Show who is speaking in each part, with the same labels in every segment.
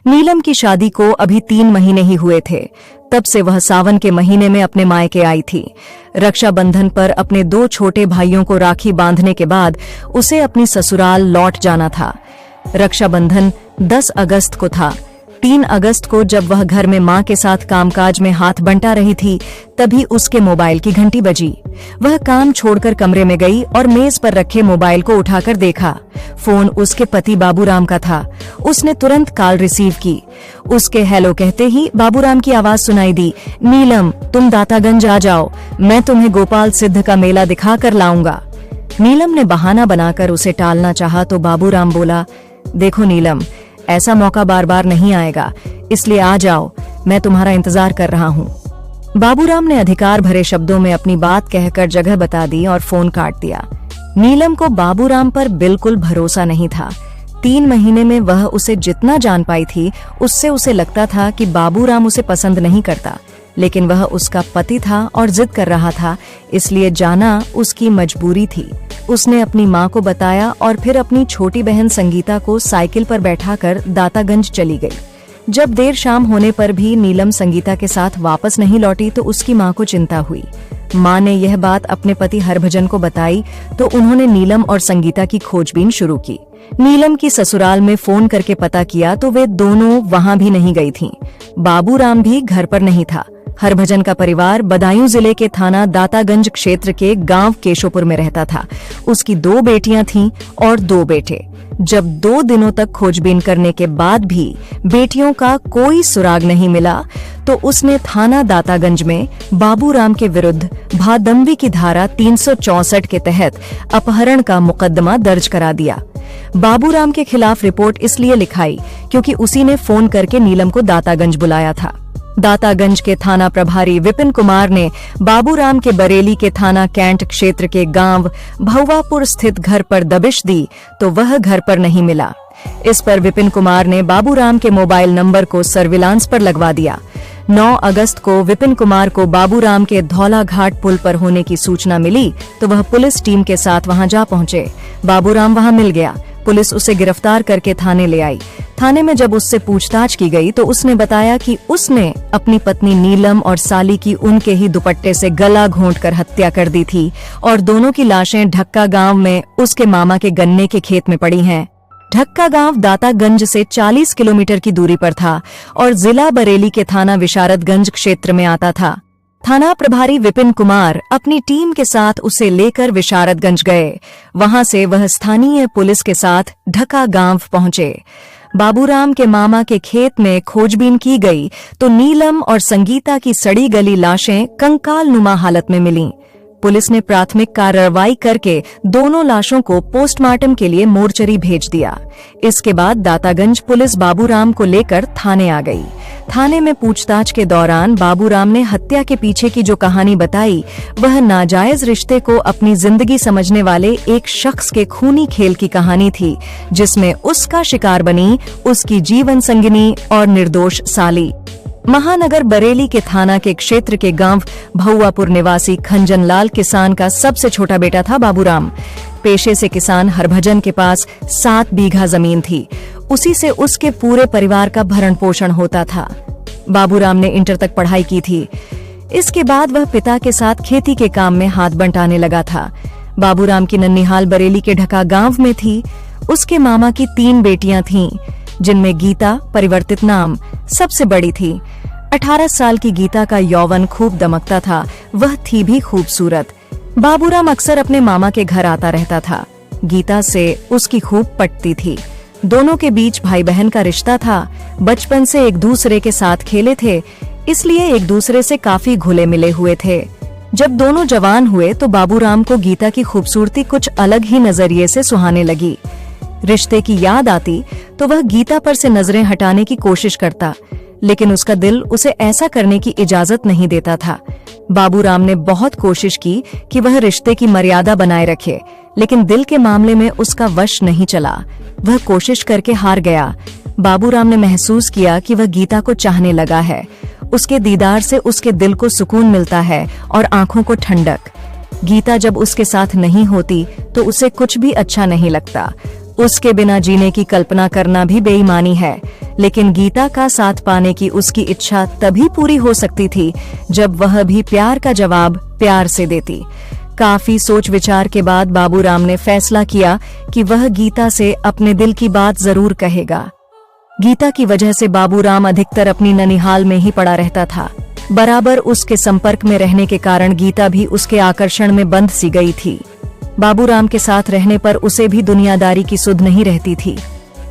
Speaker 1: नीलम की शादी को अभी 3 महीने ही हुए थे। तब से वह सावन के महीने में अपने मायके आई थी। रक्षाबंधन पर अपने 2 छोटे भाइयों को राखी बांधने के बाद उसे अपनी ससुराल लौट जाना था। रक्षाबंधन 10 अगस्त को था। 3 अगस्त को जब वह घर में मां के साथ कामकाज में हाथ बंटा रही थी, तभी उसके मोबाइल की घंटी बजी। वह काम छोड़कर कमरे में गई और मेज पर रखे मोबाइल को उठाकर देखा। फोन उसके पति बाबूराम का था। उसने तुरंत कॉल रिसीव की। उसके हेलो कहते ही बाबूराम की आवाज सुनाई दी, नीलम तुम दातागंज आ जाओ, मैं तुम्हें गोपाल सिद्ध का मेला दिखा कर लाऊंगा। नीलम ने बहाना बनाकर उसे टालना चाहा तो बाबूराम बोला, देखो नीलम, ऐसा मौका बार बार नहीं आएगा, इसलिए आ जाओ, मैं तुम्हारा इंतजार कर रहा हूँ। बाबूराम ने अधिकार भरे शब्दों में अपनी बात कहकर जगह बता दी और फोन काट दिया। नीलम को बाबूराम पर बिल्कुल भरोसा नहीं था। 3 महीने में वह उसे जितना जान पाई थी, उससे उसे लगता था कि बाबूराम उसे पसंद नहीं करता, लेकिन वह उसका पति था और जिद कर रहा था, इसलिए जाना उसकी मजबूरी थी। उसने अपनी माँ को बताया और फिर अपनी छोटी बहन संगीता को साइकिल पर बैठाकर दातागंज चली गई। जब देर शाम होने पर भी नीलम संगीता के साथ वापस नहीं लौटी तो उसकी माँ को चिंता हुई। माँ ने यह बात अपने पति हरभजन को बताई तो उन्होंने नीलम और संगीता की खोजबीन शुरू की। नीलम की ससुराल में फोन करके पता किया तो वे दोनों वहां भी नहीं गई थीं। बाबूराम भी घर पर नहीं था। हरभजन का परिवार बदायूं जिले के थाना दातागंज क्षेत्र के गांव केशोपुर में रहता था। उसकी 2 बेटियां थीं और 2 बेटे। जब 2 दिनों तक खोजबीन करने के बाद भी बेटियों का कोई सुराग नहीं मिला तो उसने थाना दातागंज में बाबूराम के विरुद्ध भादंबी की धारा 364 के तहत अपहरण का मुकदमा दर्ज करा दिया। बाबूराम के खिलाफ रिपोर्ट इसलिए लिखाई क्योंकि उसी ने फोन करके नीलम को दातागंज बुलाया था। दातागंज के थाना प्रभारी विपिन कुमार ने बाबूराम के बरेली के थाना कैंट क्षेत्र के गांव भौवापुर स्थित घर पर दबिश दी तो वह घर पर नहीं मिला। इस पर विपिन कुमार ने बाबूराम के मोबाइल नंबर को सर्विलांस पर लगवा दिया। 9 अगस्त को विपिन कुमार को बाबूराम के धौला घाट पुल पर होने की सूचना मिली तो वह पुलिस टीम के साथ वहां जा पहुंचे। बाबूराम वहां मिल गया। पुलिस उसे गिरफ्तार करके थाने ले आई। थाने में जब उससे पूछताछ की गई तो उसने बताया कि उसने अपनी पत्नी नीलम और साली की उनके ही दुपट्टे से गला घोंटकर हत्या कर दी थी और दोनों की लाशें ढक्का गांव में उसके मामा के गन्ने के खेत में पड़ी हैं। ढक्का गांव दातागंज से 40 किलोमीटर की दूरी पर था और जिला बरेली के थाना विशारदगंज क्षेत्र में आता था। थाना प्रभारी विपिन कुमार अपनी टीम के साथ उसे लेकर विशारदगंज गए। वहां से वह स्थानीय पुलिस के साथ ढक्का गांव पहुंचे। बाबूराम के मामा के खेत में खोजबीन की गई तो नीलम और संगीता की सड़ी गली लाशें कंकाल नुमा हालत में मिलीं। पुलिस ने प्राथमिक कार्रवाई करके दोनों लाशों को पोस्टमार्टम के लिए मोर्चरी भेज दिया। इसके बाद दातागंज पुलिस बाबूराम को लेकर थाने आ गई। थाने में पूछताछ के दौरान बाबूराम ने हत्या के पीछे की जो कहानी बताई वह नाजायज रिश्ते को अपनी जिंदगी समझने वाले एक शख्स के खूनी खेल की कहानी थी, जिसमें उसका शिकार बनी उसकी जीवन संगिनी और निर्दोष साली। महानगर बरेली के थाना के क्षेत्र के गांव भौवापुर निवासी खंजन लाल किसान का सबसे छोटा बेटा था बाबूराम। पेशे से किसान हरभजन के पास 7 बीघा जमीन थी। उसी से उसके पूरे परिवार का भरण पोषण होता था। बाबूराम ने इंटर तक पढ़ाई की थी। इसके बाद वह पिता के साथ खेती के काम में हाथ बंटाने लगा था। बाबूराम की नन्निहाल बरेली के ढका गांव में थी। उसके मामा की 3 बेटियां थीं, जिनमें गीता, परिवर्तित नाम, सबसे बड़ी थी। 18 साल की गीता का यौवन खूब दमकता था। वह थी भी खूबसूरत। बाबूराम अक्सर अपने मामा के घर आता रहता था। गीता से उसकी खूब पटती थी। दोनों के बीच भाई बहन का रिश्ता था। बचपन से एक दूसरे के साथ खेले थे, इसलिए एक दूसरे से काफी घुले मिले हुए थे। जब दोनों जवान हुए तो बाबूराम को गीता की खूबसूरती कुछ अलग ही नजरिए से सुहाने लगी। रिश्ते की याद आती तो वह गीता पर से नजरें हटाने की कोशिश करता, लेकिन उसका दिल उसे ऐसा करने की इजाजत नहीं देता था। बाबूराम ने बहुत कोशिश की कि वह रिश्ते की मर्यादा बनाए रखे, लेकिन दिल के मामले में उसका वश नहीं चला। वह कोशिश करके हार गया। बाबूराम ने महसूस किया कि वह गीता को चाहने लगा है। उसके दीदार से उसके दिल को सुकून मिलता है और आंखों को ठंडक। गीता जब उसके साथ नहीं होती तो उसे कुछ भी अच्छा नहीं लगता। उसके बिना जीने की कल्पना करना भी बेईमानी है, लेकिन गीता का साथ पाने की उसकी इच्छा तभी पूरी हो सकती थी जब वह भी प्यार का जवाब प्यार से देती। काफी सोच विचार के बाद बाबूराम ने फैसला किया कि वह गीता से अपने दिल की बात जरूर कहेगा। गीता की वजह से बाबूराम अधिकतर अपनी ननिहाल में ही पड़ा रहता था। बराबर उसके संपर्क में रहने के कारण गीता भी उसके आकर्षण में बंध सी गई थी। बाबूराम के साथ रहने पर उसे भी दुनियादारी की सुध नहीं रहती थी।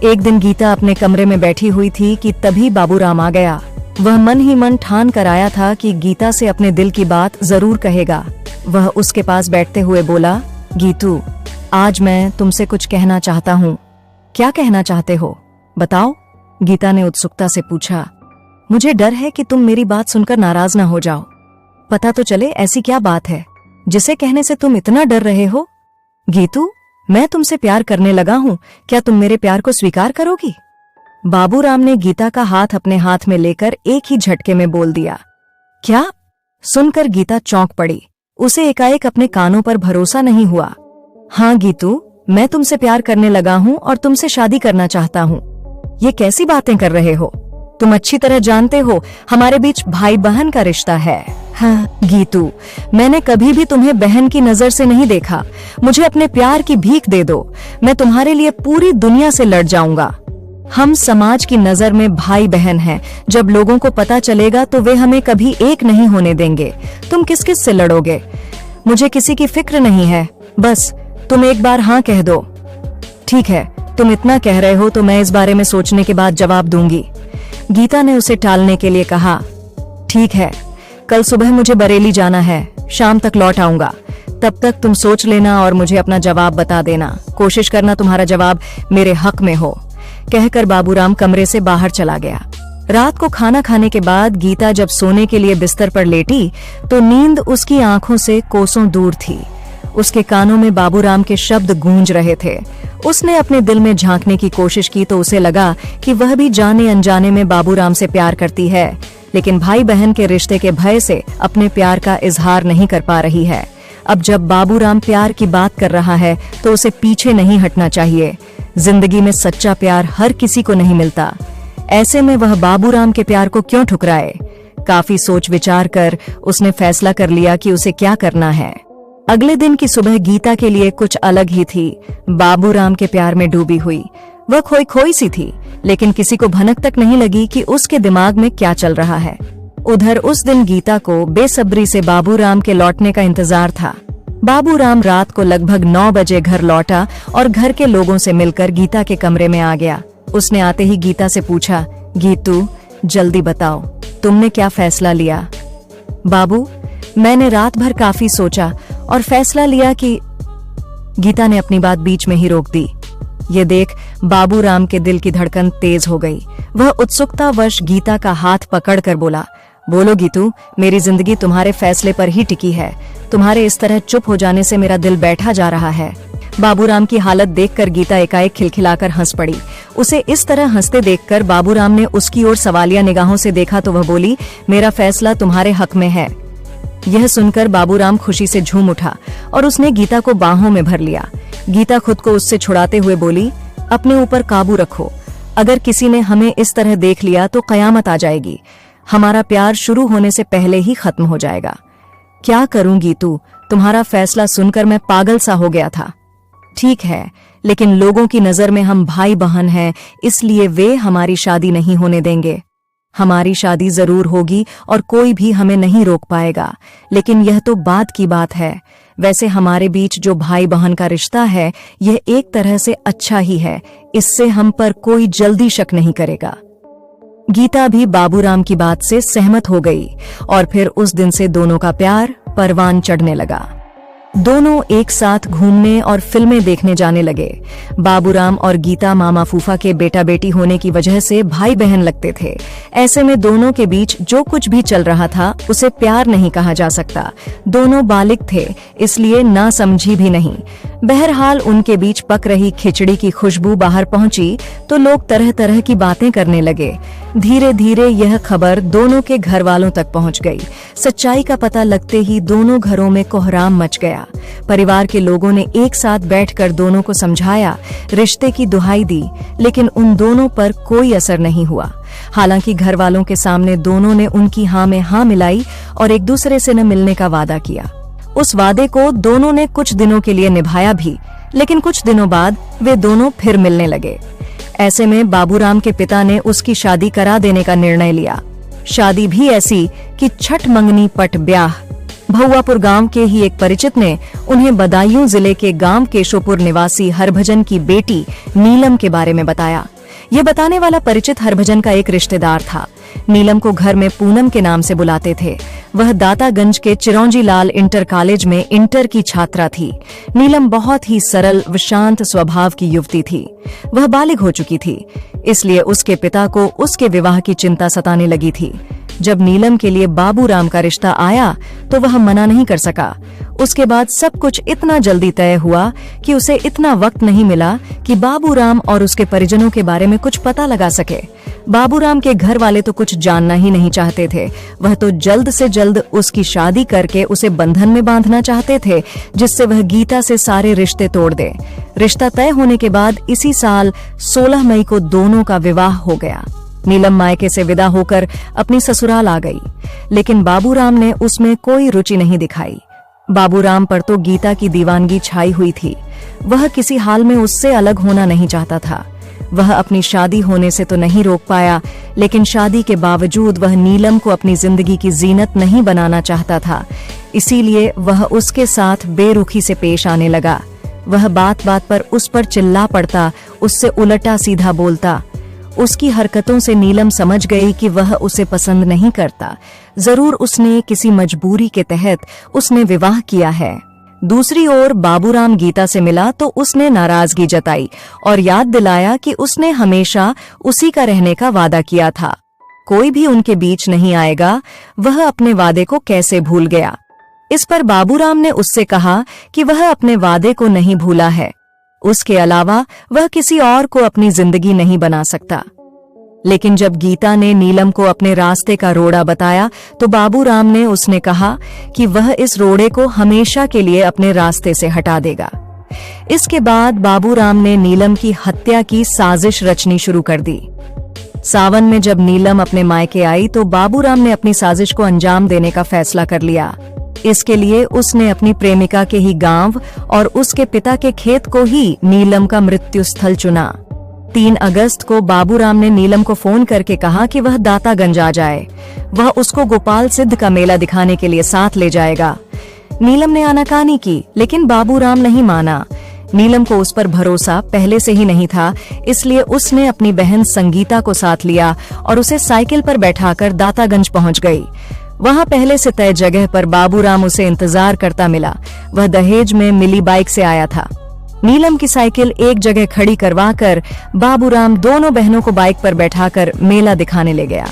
Speaker 1: एक दिन गीता अपने कमरे में बैठी हुई थी कि तभी बाबूराम आ गया। वह मन ही मन ठान कर आया था कि गीता से अपने दिल की बात जरूर कहेगा। वह उसके पास बैठते हुए बोला, गीतू, आज मैं तुमसे कुछ कहना चाहता हूँ। क्या कहना चाहते हो, बताओ? गीता ने उत्सुकता से पूछा। मुझे डर है कि तुम मेरी बात सुनकर नाराज ना हो जाओ। पता तो चले ऐसी क्या बात है जिसे कहने से तुम इतना डर रहे हो? गीतू, मैं तुमसे प्यार करने लगा हूँ, क्या तुम मेरे प्यार को स्वीकार करोगी? बाबूराम ने गीता का हाथ अपने हाथ में लेकर एक ही झटके में बोल दिया। क्या? सुनकर गीता चौंक पड़ी। उसे एकाएक अपने कानों पर भरोसा नहीं हुआ। हाँ गीतू, मैं तुमसे प्यार करने लगा हूँ और तुमसे शादी करना चाहता हूँ। ये कैसी बातें कर रहे हो? तुम अच्छी तरह जानते हो हमारे बीच भाई बहन का रिश्ता है। हाँ गीतू, मैंने कभी भी तुम्हें बहन की नजर से नहीं देखा। मुझे अपने प्यार की भीख दे दो, मैं तुम्हारे लिए पूरी दुनिया से लड़ जाऊंगा। हम समाज की नजर में भाई बहन हैं। जब लोगों को पता चलेगा तो वे हमें कभी एक नहीं होने देंगे। तुम किस किस से लड़ोगे? मुझे किसी की फिक्र नहीं है, बस तुम एक बार हाँ कह दो। ठीक है, तुम इतना कह रहे हो तो मैं इस बारे में सोचने के बाद जवाब दूंगी। गीता ने उसे टालने के लिए कहा। ठीक है, कल सुबह मुझे बरेली जाना है, शाम तक लौट आऊंगा। तब तक तुम सोच लेना और मुझे अपना जवाब बता देना। कोशिश करना तुम्हारा जवाब मेरे हक में हो। कहकर बाबूराम कमरे से बाहर चला गया। रात को खाना खाने के बाद गीता जब सोने के लिए बिस्तर पर लेटी तो नींद उसकी आंखों से कोसों दूर थी। उसके कानों में बाबूराम के शब्द गूंज रहे थे। उसने अपने दिल में झांकने की कोशिश की तो उसे लगा कि वह भी जाने अनजाने में बाबूराम से प्यार करती है, लेकिन भाई बहन के रिश्ते के भय से अपने प्यार का इजहार नहीं कर पा रही है। अब जब बाबूराम प्यार की बात कर रहा है तो उसे पीछे नहीं हटना चाहिए। जिंदगी में सच्चा प्यार हर किसी को नहीं मिलता। ऐसे में वह बाबूराम के प्यार को क्यों ठुकराए? काफी सोच विचार कर उसने फैसला कर लिया कि उसे क्या करना है। अगले दिन की सुबह गीता के लिए कुछ अलग ही थी। बाबूराम के प्यार में डूबी हुई वह खोई खोई सी थी, लेकिन किसी को भनक तक नहीं लगी कि उसके दिमाग में क्या चल रहा है। उधर उस दिन गीता को बेसब्री से बाबूराम के लौटने का इंतजार था। बाबूराम रात को लगभग 9 बजे घर लौटा और घर के लोगों से मिलकर गीता के कमरे में आ गया। उसने आते ही गीता से पूछा, गीतू, जल्दी बताओ, तुमने क्या फैसला लिया? बाबू, मैंने रात भर काफी सोचा और फैसला लिया कि। गीता ने अपनी बात बीच में ही रोक दी। ये देख बाबूराम के दिल की धड़कन तेज हो गई। वह उत्सुकतावश गीता का हाथ पकड़कर बोला, बोलो गीतू, मेरी जिंदगी तुम्हारे फैसले पर ही टिकी है। तुम्हारे इस तरह चुप हो जाने से मेरा दिल बैठा जा रहा है। बाबूराम की हालत देखकर गीता एकाएक खिलखिलाकर हंस पड़ी। उसे इस तरह हंसते देखकर बाबूराम ने उसकी ओर सवालिया निगाहों से देखा तो वह बोली, मेरा फैसला तुम्हारे हक में है। यह सुनकर बाबूराम खुशी से झूम उठा और उसने गीता को बाहों में भर लिया। गीता खुद को उससे छुड़ाते हुए बोली, अपने ऊपर काबू रखो। अगर किसी ने हमें इस तरह देख लिया तो कयामत आ जाएगी। हमारा प्यार शुरू होने से पहले ही खत्म हो जाएगा। क्या करूं गीतू, तुम्हारा फैसला सुनकर मैं पागल सा हो गया था। ठीक है, लेकिन लोगों की नजर में हम भाई बहन हैं, इसलिए वे हमारी शादी नहीं होने देंगे। हमारी शादी जरूर होगी और कोई भी हमें नहीं रोक पाएगा, लेकिन यह तो बाद की बात है। वैसे हमारे बीच जो भाई बहन का रिश्ता है यह एक तरह से अच्छा ही है। इससे हम पर कोई जल्दी शक नहीं करेगा। गीता भी बाबूराम की बात से सहमत हो गई और फिर उस दिन से दोनों का प्यार परवान चढ़ने लगा। दोनों एक साथ घूमने और फिल्में देखने जाने लगे। बाबूराम और गीता मामा फूफा के बेटा बेटी होने की वजह से भाई बहन लगते थे। ऐसे में दोनों के बीच जो कुछ भी चल रहा था उसे प्यार नहीं कहा जा सकता। दोनों बालिग थे, इसलिए ना समझी भी नहीं। बहरहाल उनके बीच पक रही खिचड़ी की खुशबू बाहर पहुंची तो लोग तरह तरह की बातें करने लगे। धीरे धीरे यह खबर दोनों के घर वालों तक पहुंच गई। सच्चाई का पता लगते ही दोनों घरों में कोहराम मच गया। परिवार के लोगों ने एक साथ बैठकर दोनों को समझाया, रिश्ते की दुहाई दी, लेकिन उन दोनों पर कोई असर नहीं हुआ। हालांकि घर वालों के सामने दोनों ने उनकी हाँ में हाँ मिलाई और एक दूसरे से न मिलने का वादा किया। उस वादे को दोनों ने कुछ दिनों के लिए निभाया भी, लेकिन कुछ दिनों बाद वे दोनों फिर मिलने लगे। ऐसे में बाबूराम के पिता ने उसकी शादी करा देने का निर्णय लिया। शादी भी ऐसी कि छठ मंगनी पट ब्याह। भौवापुर गांव के ही एक परिचित ने उन्हें बदायूं जिले के गांव केशोपुर निवासी हरभजन की बेटी नीलम के बारे में बताया। ये बताने वाला परिचित हरभजन का एक रिश्तेदार था। नीलम को घर में पूनम के नाम से बुलाते थे। वह दातागंज के चिरौंजी लाल इंटर कॉलेज में इंटर की छात्रा थी। नीलम बहुत ही सरल व शांत स्वभाव की युवती थी। वह बालिग हो चुकी थी, इसलिए उसके पिता को उसके विवाह की चिंता सताने लगी थी। जब नीलम के लिए बाबूराम का रिश्ता आया तो वह मना नहीं कर सका। उसके बाद सब कुछ इतना जल्दी तय हुआ कि उसे इतना वक्त नहीं मिला कि बाबूराम और उसके परिजनों के बारे में कुछ पता लगा सके। बाबूराम के घर वाले तो कुछ जानना ही नहीं चाहते थे। वह तो जल्द से जल्द उसकी शादी करके उसे बंधन में बांधना चाहते थे, जिससे वह गीता से सारे रिश्ते तोड़ दे। रिश्ता तय होने के बाद इसी साल 16 मई को दोनों का विवाह हो गया। नीलम मायके से विदा होकर अपनी ससुराल आ गई, लेकिन बाबूराम ने उसमें कोई रुचि नहीं दिखाई। बाबूराम पर तो गीता की दीवानगी छाई हुई थी। वह किसी हाल में उससे अलग होना नहीं चाहता था। वह अपनी शादी होने से तो नहीं रोक पाया, लेकिन शादी के बावजूद वह नीलम को अपनी जिंदगी की जीनत नहीं बनाना चाहता था। इसीलिए वह उसके साथ बेरुखी से पेश आने लगा। वह बात बात पर उस पर चिल्ला पड़ता, उससे उलटा सीधा बोलता। उसकी हरकतों से नीलम समझ गई कि वह उसे पसंद नहीं करता। जरूर उसने किसी मजबूरी के तहत उसने विवाह किया है। दूसरी ओर बाबूराम गीता से मिला तो उसने नाराजगी जताई और याद दिलाया कि उसने हमेशा उसी का रहने का वादा किया था। कोई भी उनके बीच नहीं आएगा। वह अपने वादे को कैसे भूल गया? इस पर बाबूराम ने उससे कहा कि वह अपने वादे को नहीं भूला है। उसके अलावा वह किसी और को अपनी जिंदगी नहीं बना सकता। लेकिन जब गीता ने नीलम को अपने रास्ते का रोड़ा बताया तो बाबूराम ने उसने कहा कि वह इस रोड़े को हमेशा के लिए अपने रास्ते से हटा देगा। इसके बाद बाबूराम ने नीलम की हत्या की साजिश रचनी शुरू कर दी। सावन में जब नीलम अपने मायके आई तो बाबूराम ने अपनी साजिश को अंजाम देने का फैसला कर लिया। इसके लिए उसने अपनी प्रेमिका के ही गांव और उसके पिता के खेत को ही नीलम का मृत्यु स्थल चुना। 3 अगस्त को बाबूराम ने नीलम को फोन करके कहा कि वह दातागंज आ जाए। वह उसको गोपाल सिद्ध का मेला दिखाने के लिए साथ ले जाएगा। नीलम ने आनाकानी की, लेकिन बाबूराम नहीं माना। नीलम को उस पर भरोसा पहले से ही नहीं था, इसलिए उसने अपनी बहन संगीता को साथ लिया और उसे साइकिल पर बैठाकर दातागंज पहुंच गई। वहां पहले से तय जगह पर बाबूराम उसे इंतजार करता मिला। वह दहेज में मिली बाइक से आया था। नीलम की साइकिल एक जगह खड़ी करवाकर बाबूराम दोनों बहनों को बाइक पर बैठाकर मेला दिखाने ले गया।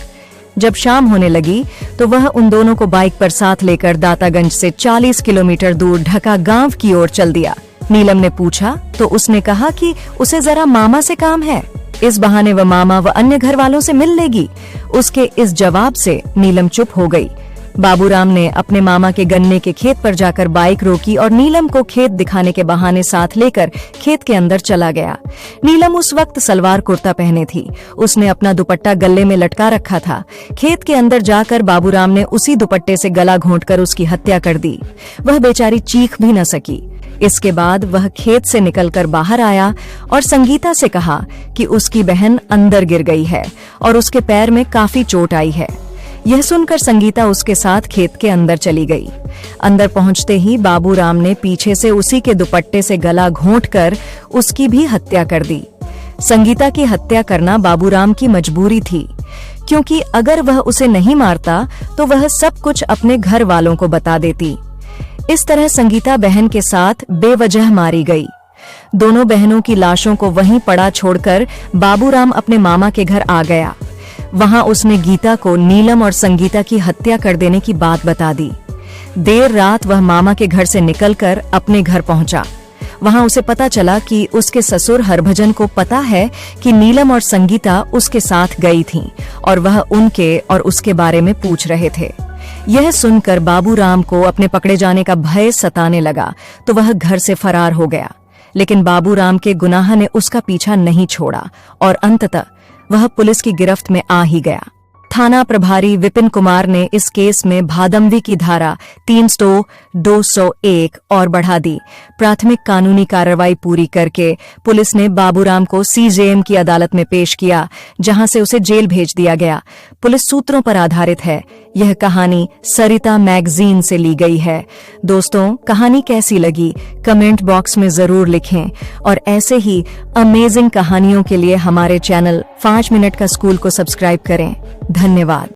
Speaker 1: जब शाम होने लगी तो वह उन दोनों को बाइक पर साथ लेकर दातागंज से 40 किलोमीटर दूर ढका गांव की ओर चल दिया। नीलम ने पूछा तो उसने कहा कि उसे जरा मामा से काम है। इस बहाने वह मामा व अन्य घर वालों से मिल लेगी। उसके इस जवाब से नीलम चुप हो गई। बाबूराम ने अपने मामा के गन्ने के खेत पर जाकर बाइक रोकी और नीलम को खेत दिखाने के बहाने साथ लेकर खेत के अंदर चला गया। नीलम उस वक्त सलवार कुर्ता पहने थी। उसने अपना दुपट्टा गले में लटका रखा था। खेत के अंदर जाकर बाबूराम ने उसी दुपट्टे से गला घोंटकर उसकी हत्या कर दी। वह बेचारी चीख भी न सकी। इसके बाद वह खेत से निकलकर बाहर आया और संगीता से कहा कि उसकी बहन अंदर गिर गई है और उसके पैर में काफी चोट आई है। यह सुनकर संगीता उसके साथ खेत के अंदर चली गई। अंदर पहुंचते ही बाबूराम ने पीछे से उसी के दुपट्टे से गला घोंटकर उसकी भी हत्या कर दी। संगीता की हत्या करना बाबूराम की मजबूरी थी, क्योंकि अगर वह उसे नहीं मारता तो वह सब कुछ अपने घर वालों को बता देती। इस तरह संगीता बहन के साथ बेवजह मारी गई। दोनों बहनों की लाशों को वहीं पड़ा छोड़कर बाबूराम अपने मामा के घर आ गया। वहां उसने गीता को नीलम और संगीता की हत्या कर देने की बात बता दी। देर रात वह मामा के घर से निकलकर अपने घर पहुंचा। वहां उसे पता चला कि उसके ससुर हरभजन को पता है कि नीलम और संगीता उसके साथ गई थीं और वह उनके और उसके बारे में पूछ रहे थे। यह सुनकर बाबूराम को अपने पकड़े जाने का भय सताने लगा तो वह घर से फरार हो गया। लेकिन बाबूराम के गुनाह ने उसका पीछा नहीं छोड़ा और अंततः वह पुलिस की गिरफ्त में आ ही गया। थाना प्रभारी विपिन कुमार ने इस केस में भादमवी की धारा 300-201 और बढ़ा दी। प्राथमिक कानूनी कार्रवाई पूरी करके पुलिस ने बाबूराम को सीजेएम की अदालत में पेश किया, जहां से उसे जेल भेज दिया गया। पुलिस सूत्रों पर आधारित है। यह कहानी सरिता मैगजीन से ली गई है। दोस्तों, कहानी कैसी लगी कमेंट बॉक्स में जरूर लिखें और ऐसे ही अमेजिंग कहानियों के लिए हमारे चैनल 5 मिनट का स्कूल को सब्सक्राइब करें। धन्यवाद।